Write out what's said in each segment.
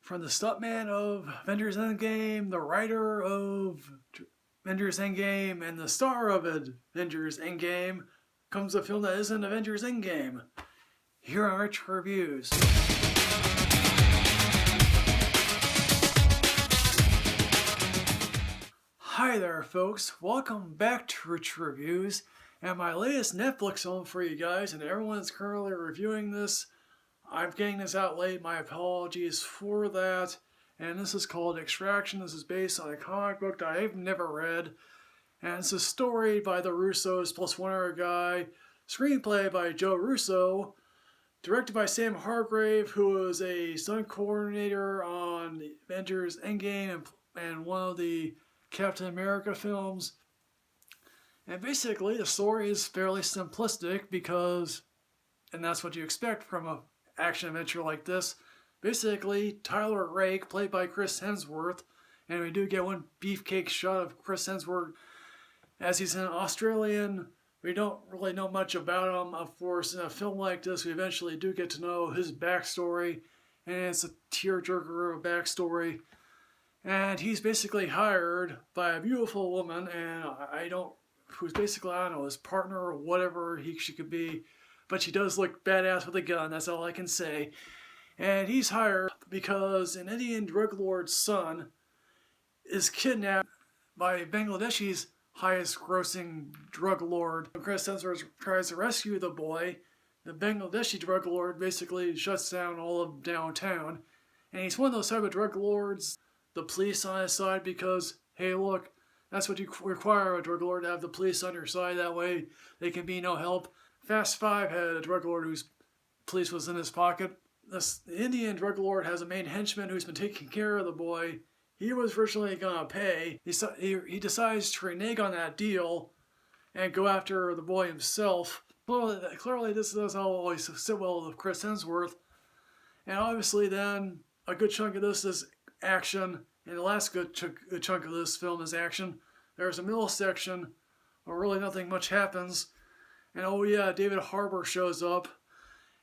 From the stuntman of Avengers Endgame, the writer of Avengers Endgame, and the star of Avengers Endgame, comes a film that isn't Avengers Endgame. Here are Rich Reviews. Hi there, folks. Welcome back to Rich Reviews and my latest Netflix film for you guys. And everyone that's currently reviewing this, I'm getting this out late. My apologies for that. And this is called Extraction. This is based on a comic book that I've never read. And it's a story by the Russos plus one other guy. Screenplay by Joe Russo. Directed by Sam Hargrave, who was a stunt coordinator on the Avengers Endgame and one of the Captain America films. And basically the story is fairly simplistic because, and that's what you expect from an action adventure like this. Basically, Tyler Rake, played by Chris Hemsworth, and we do get one beefcake shot of Chris Hemsworth as he's an Australian. We don't really know much about him. Of course, in a film like this, we eventually do get to know his backstory, and it's a tearjerker of a backstory. And he's basically hired by a beautiful woman, and who's basically, I don't know, his partner or whatever she could be, but she does look badass with a gun, that's all I can say. And he's hired because an Indian drug lord's son is kidnapped by Bangladeshi's highest grossing drug lord. When Chris Hemsworth tries to rescue the boy, the Bangladeshi drug lord basically shuts down all of downtown. And he's one of those type of drug lords, the police on his side, because, hey look, that's what you require a drug lord, to have the police on your side, that way they can be no help. Fast Five had a drug lord whose police was in his pocket. The Indian drug lord has a main henchman who's been taking care of the boy. He was originally going to pay. He decides to renege on that deal and go after the boy himself. Clearly this doesn't always sit well with Chris Hemsworth. And obviously then, a good chunk of this is action. And the last good chunk of this film is action. There's a middle section where really nothing much happens. And oh yeah, David Harbour shows up.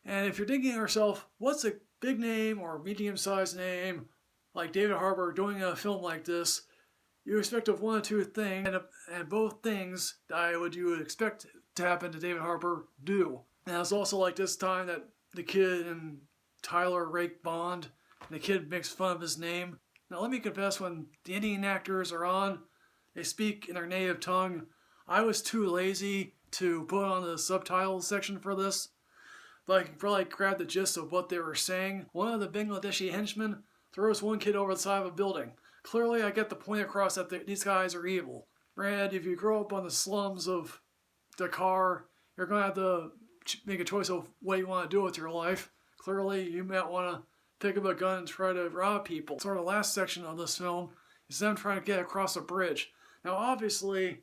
And if you're thinking to yourself, what's a big name or medium-sized name like David Harbour doing a film like this, you expect of one or two things, and both things you would expect to happen to David Harbour do. And it's also like this time that the kid and Tyler Rake bond, and the kid makes fun of his name. Now let me confess, when the Indian actors are on, they speak in their native tongue. I was too lazy to put on the subtitles section for this, but I can probably grab the gist of what they were saying. One of the Bangladeshi henchmen throws one kid over the side of a building. Clearly I get the point across that these guys are evil. Granted, if you grow up on the slums of Dakar, you're going to have to make a choice of what you want to do with your life. Clearly you might want to pick up a gun and try to rob people. Sort of the last section of this film is them trying to get across a bridge. Now obviously,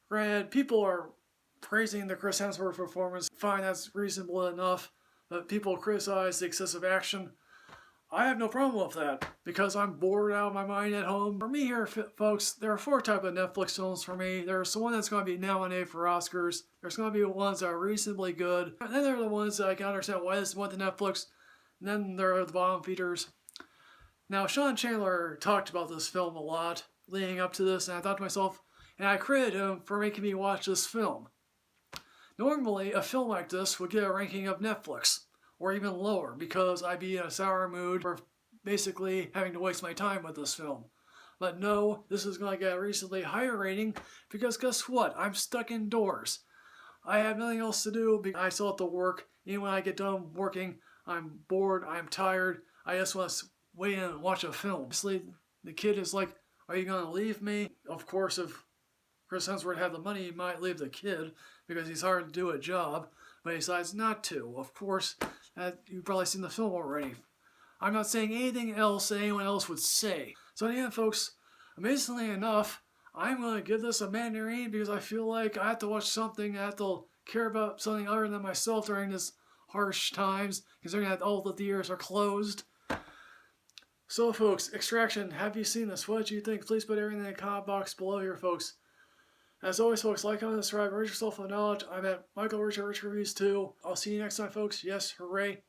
granted, people are praising the Chris Hemsworth performance. Fine, that's reasonable enough. But people criticize the excessive action. I have no problem with that, because I'm bored out of my mind at home. For me here, folks, there are four types of Netflix films for me. There's the one that's going to be nominated for Oscars. There's going to be ones that are reasonably good. And then there are the ones that I can understand why this went to Netflix. And then there are the bottom feeders. Now, Sean Chandler talked about this film a lot leading up to this, and I thought to myself, and I credited him for making me watch this film. Normally, a film like this would get a ranking of Netflix, or even lower, because I'd be in a sour mood for basically having to waste my time with this film. But no, this is going to get a reasonably higher rating, because guess what? I'm stuck indoors. I have nothing else to do, because I still have to work. Even when I get done working, I'm bored, I'm tired, I just want to wait and watch a film. Obviously, the kid is like, are you going to leave me? Of course, if Chris Hemsworth had the money, he might leave the kid, because he's hard to do a job, but he decides not to. Of course, you've probably seen the film already. I'm not saying anything else that anyone else would say. So again, folks, amazingly enough, I'm going to give this a mandarin because I feel like I have to watch something, I have to care about something other than myself during this harsh times, considering that all the theaters are closed. So folks, Extraction, have you seen this? What did you think? Please put everything in the comment box below here, folks. As always, folks, like, comment, subscribe, enrich yourself with knowledge. I'm at Michael Rich Reviews 2. I'll see you next time, folks. Yes, hooray.